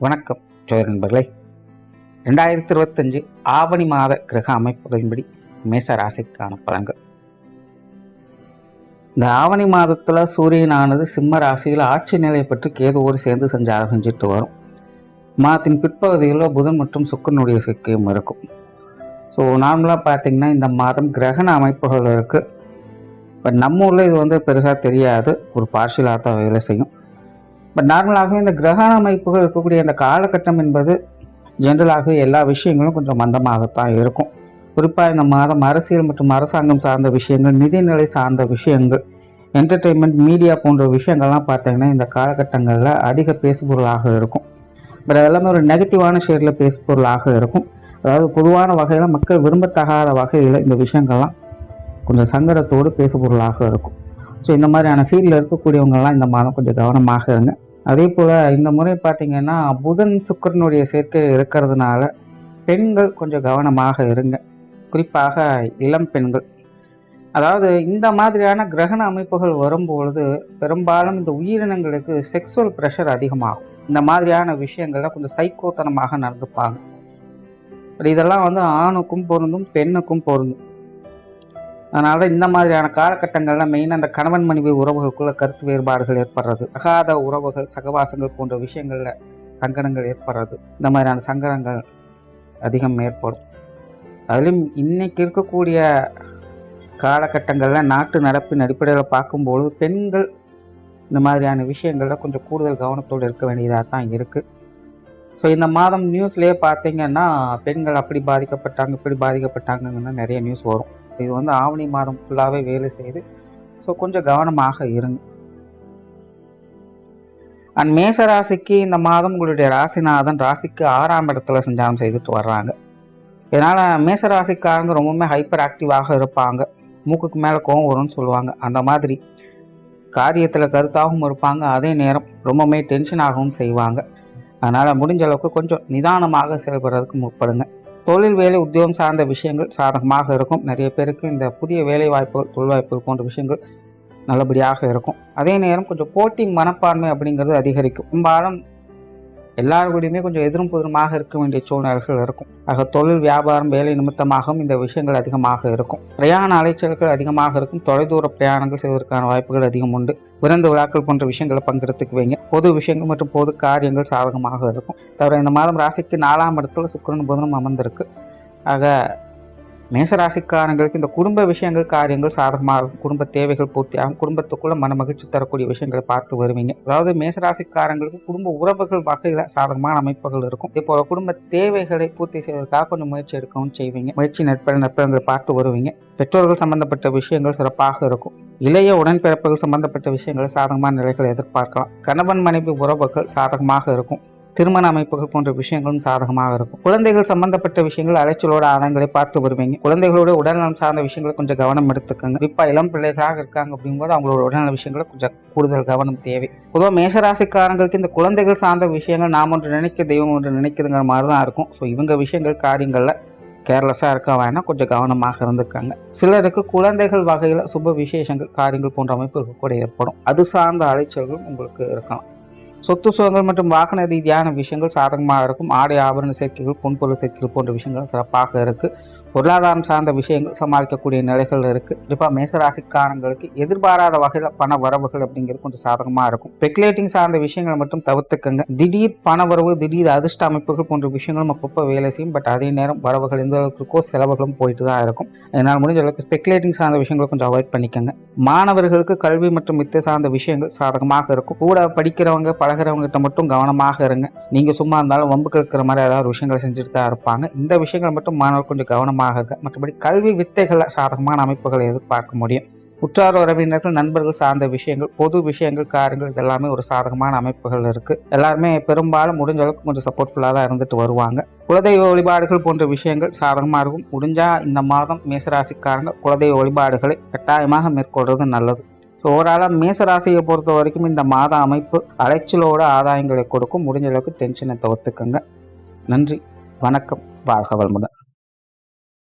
வணக்கம் ஜோதிட நண்பர்களே. 2025 ஆவணி மாத கிரக அமைப்புகளின்படி மேச ராசிக்கான பலன்கள். இந்த ஆவணி மாதத்தில் சூரியனானது சிம்ம ராசியில் ஆட்சி நிலை பெற்று கேதுவோடு சேர்ந்து சஞ்சாரம் செஞ்சுட்டு வரும். மாதத்தின் பிற்பகுதியில் புதன் மற்றும் சுக்கிரனுடைய சேர்க்கையும் இருக்கும். ஸோ நார்மலாக பார்த்தீங்கன்னா இந்த மாதம் கிரகண அமைப்புகள் இருக்குது. இப்போ நம்ம ஊரில் இது பெருசாக தெரியாது, ஒரு பார்ஷியலாக தான் வேலை செய்யும். பட் நார்மலாகவே இந்த கிரகண அமைப்புகள் இருக்கக்கூடிய இந்த காலகட்டம் என்பது ஜென்ரலாகவே எல்லா விஷயங்களும் கொஞ்சம் மந்தமாகத்தான் இருக்கும். குறிப்பாக இந்த மாதம் அரசியல் மற்றும் அரசாங்கம் சார்ந்த விஷயங்கள், நிதிநிலை சார்ந்த விஷயங்கள், என்டர்டெயின்மெண்ட், மீடியா போன்ற விஷயங்கள்லாம் பார்த்தீங்கன்னா இந்த காலகட்டங்களில் அதிக பேசுபொருளாக இருக்கும். பட் அதெல்லாமே ஒரு நெகட்டிவான ஷேரில் பேசுபொருளாக இருக்கும். அதாவது பொதுவான வகையில் மக்கள் விரும்பத்தகாத வகையில் இந்த விஷயங்கள்லாம் கொஞ்சம் சங்கடத்தோடு பேசுபொருளாக இருக்கும். ஸோ இந்த மாதிரியான ஃபீல்டில் இருக்கக்கூடியவங்கெல்லாம் இந்த மாதம் கொஞ்சம் கவனமாக இருங்க. அதே போல் இந்த முறை பார்த்திங்கன்னா புதன் சுக்கிரனுடைய சேர்க்கை இருக்கிறதுனால பெண்கள் கொஞ்சம் கவனமாக இருங்க. குறிப்பாக இளம் பெண்கள். அதாவது இந்த மாதிரியான கிரகண அமைப்புகள் வரும்பொழுது பெரும்பாலும் இந்த உயிரினங்களுக்கு செக்ஸுவல் ப்ரெஷர் அதிகமாகும். இந்த மாதிரியான விஷயங்கள்ல கொஞ்சம் சைக்கோத்தனமாக நடந்துப்பாங்க. இதெல்லாம் ஆணுக்கும் பொருந்தும், பெண்ணுக்கும் பொருந்தும். அதனால இந்த மாதிரியான காலகட்டங்களில் மெயினாக அந்த கணவன் மனைவி உறவுகளுக்குள்ள கருத்து வேறுபாடுகள் ஏற்படுறது, அகாத உறவுகள், சகவாசங்கள் போன்ற விஷயங்களில் சங்கடங்கள் ஏற்படுறது, இந்த மாதிரியான சங்கடங்கள் அதிகம் ஏற்படும். அதிலும் இன்னைக்கு இருக்கக்கூடிய காலகட்டங்களில் நாட்டு நடப்பின் அடிப்படையில் பார்க்கும்போது பெண்கள் இந்த மாதிரியான விஷயங்களில் கொஞ்சம் கூடுதல் கவனத்தோடு இருக்க வேண்டியதாக தான் இருக்குது. ஸோ இந்த மாதம் நியூஸ்லேயே பார்த்தீங்கன்னா பெண்கள் அப்படி பாதிக்கப்பட்டாங்க, இப்படி பாதிக்கப்பட்டாங்கன்னு நிறைய நியூஸ் வரும். இது ஆவணி மாதம் ஃபுல்லாகவே வேலை செய்யுது. ஸோ கொஞ்சம் கவனமாக இருங்க. அண்ட் மேச ராசிக்கு இந்த மாதம் உங்களுடைய ராசிநாதன் ராசிக்கு 6ஆம் இடத்துல சஞ்சாரம் செய்துட்டு வர்றாங்க. இதனால் மேச ராசிக்காரங்க ரொம்பவுமே ஹைப்பர் ஆக்டிவாக இருப்பாங்க. மூக்குக்கு மேலே கோவம் வரும்னு சொல்லுவாங்க. அந்த மாதிரி காரியத்தில் கருத்தாகவும் இருப்பாங்க. அதே நேரம் ரொம்பவுமே டென்ஷனாகவும் செய்வாங்க. அதனால் முடிஞ்ச அளவுக்கு கொஞ்சம் நிதானமாக செயல்படுறதுக்கு முற்படுங்க. தொழில், வேலை, உத்தியோகம் சார்ந்த விஷயங்கள் சாதகமாக இருக்கும். நிறைய பேருக்கு இந்த புதிய வேலை வாய்ப்புகள், தொழில் வாய்ப்புகள் போன்ற விஷயங்கள் நல்லபடியாக இருக்கும். அதே நேரம் கொஞ்சம் போட்டி மனப்பான்மை அப்படிங்கிறது அதிகரிக்கும். பெரும்பாலும் எல்லாருக்கூடையுமே கொஞ்சம் எதிரும் புதிருமாக இருக்க வேண்டிய சூழ்நிலைகள் இருக்கும். ஆக தொழில், வியாபாரம், வேலை நிமித்தமாகவும் இந்த விஷயங்கள் அதிகமாக இருக்கும். பிரயாண அலைச்சல்கள் அதிகமாக இருக்கும். தொலைதூர பிரயாணங்கள் செய்வதற்கான வாய்ப்புகள் அதிகம் உண்டு. விருந்து விழாக்கள் போன்ற விஷயங்களை பங்கெடுத்துக்குவீங்க. பொது விஷயங்கள் மற்றும் பொது காரியங்கள் சாதகமாக இருக்கும். தவிர இந்த மாதம் ராசிக்கு 4ஆம் இடத்துல சுக்கிரன் புதனும் அமர்ந்திருக்கு. ஆக மேசராசிக்காரங்களுக்கு இந்த குடும்ப விஷயங்கள், காரியங்கள் சாதகமாக இருக்கும். குடும்ப தேவைகள் பூர்த்தியாகும். குடும்பத்துக்குள்ள மன மகிழ்ச்சி தரக்கூடிய விஷயங்களை பார்த்து வருவீங்க. அதாவது மேசராசிக்காரங்களுக்கு குடும்ப உறவுகள் வகையில் சாதகமான அமைப்புகள் இருக்கும். இப்போ குடும்ப தேவைகளை பூர்த்தி செய்வதற்காக கொஞ்சம் முயற்சி எடுக்கவும் செய்வீங்க. முயற்சி நற்பங்களை பார்த்து வருவீங்க. பெற்றோர்கள் சம்பந்தப்பட்ட விஷயங்கள் சிறப்பாக இருக்கும். இளைய உடன்பிறப்புகள் சம்பந்தப்பட்ட விஷயங்கள் சாதகமான நிலைகளை எதிர்பார்க்கலாம். கணவன் மனைவி உறவுகள் சாதகமாக இருக்கும். திருமண அமைப்புகள் போன்ற விஷயங்களும் சாதகமாக இருக்கும். குழந்தைகள் சம்பந்தப்பட்ட விஷயங்கள் அலைச்சலோட ஆதாயங்களை பார்த்து வருவீங்க. குழந்தைகளோட உடல்நலம் சார்ந்த விஷயங்களை கொஞ்சம் கவனம் எடுத்துக்கோங்க. குறிப்பா இளம் பிள்ளைகளாக இருக்காங்க அப்படிங்கும்போது அவங்களோட உடல்நல விஷயங்களை கொஞ்சம் கூடுதல் கவனம் தேவை. பொதுவாக மேசராசிக்காரங்களுக்கு இந்த குழந்தைகள் சார்ந்த விஷயங்கள் நாம் ஒன்று நினைக்க தெய்வம் ஒன்று நினைக்குதுங்கிற மாதிரி தான் இருக்கும். ஸோ இவங்க விஷயங்கள் காரியங்களில் கேர்லெஸ்ஸாக இருக்க வேணால் கொஞ்சம் கவனமாக இருந்துக்காங்க. சிலருக்கு குழந்தைகள் வகையில் சுப விசேஷங்கள், காரியங்கள் போன்ற அமைப்புகள் கூட ஏற்படும். அது சார்ந்த அலைச்சல்களும் உங்களுக்கு இருக்கலாம். சொத்து சுகங்கள் மற்றும் வாகன ரீதியான விஷயங்கள் சாதகமாக இருக்கும். ஆடை ஆபரண சேர்க்கைகள், பொன்பொருள் சேர்க்கைகள் போன்ற விஷயங்கள் சிறப்பாக இருக்குது. பொருளாதாரம் சார்ந்த விஷயங்கள் சமாளிக்கக்கூடிய நிலைகள் இருக்குது. குறிப்பாக மேசராசிக்காரங்களுக்கு எதிர்பாராத வகையில் பண வரவுகள் அப்படிங்கிறது கொஞ்சம் சாதகமாக இருக்கும். ஸ்பெகுலேட்டிங் சார்ந்த விஷயங்களை மட்டும் தவிர்த்துக்கங்க. திடீர் பண வரவு, திடீர் அதிர்ஷ்ட அமைப்புகள் போன்ற விஷயங்களும் அப்பப்போ வேலை செய்யும். பட் அதே நேரம் வரவுகள் எந்த அளவுக்கு செலவுகளும் போயிட்டு தான் இருக்கும். அதனால் முடிஞ்ச அளவுக்கு ஸ்பெகுலேட்டிங் சார்ந்த விஷயங்களை கொஞ்சம் அவாய்ட் பண்ணிக்கோங்க. மாணவர்களுக்கு கல்வி மற்றும் வித்தை சார்ந்த விஷயங்கள் சாதகமாக இருக்கும். கூட படிக்கிறவங்க, பழகிறவங்ககிட்ட மட்டும் கவனமாக இருங்க. நீங்கள் சும்மா இருந்தாலும் வம்புக்கு இருக்கிற மாதிரி ஏதாவது விஷயங்களை செஞ்சுட்டு தான் இருப்பாங்க. இந்த விஷயங்களை மட்டும் மாணவர் கொஞ்சம் கவனமாக இருங்க. மற்றபடி கல்வி வித்தைகளை சாதகமான அமைப்புகளை எதிர்பார்க்க முடியும். உற்றார் உறவினர்கள், நண்பர்கள் சார்ந்த விஷயங்கள், பொது விஷயங்கள், காரியங்கள் இதெல்லாமே ஒரு சாதகமான அமைப்புகள் இருக்கு. எல்லாருமே பெரும்பாலும் முடிஞ்ச அளவுக்கு கொஞ்சம் சப்போர்ட்ஃபுல்லாக தான் இருந்துட்டு வருவாங்க. குலதெய்வ வழிபாடுகள் போன்ற விஷயங்கள் சாதகமாக இருக்கும். முடிஞ்சா இந்த மாதம் மேசராசிக்காரங்க குலதெய்வ வழிபாடுகளை கட்டாயமாக மேற்கொள்வது நல்லது. ஸோ ஓவராலாக மேசராசியை பொறுத்த வரைக்கும் இந்த மாத அமைப்பு அலைச்சலோட ஆதாயங்களை கொடுக்கும். முடிஞ்ச அளவுக்கு டென்ஷனை தவிர்த்துக்கங்க. நன்றி, வணக்கம், வாழ்க வளமுடன்.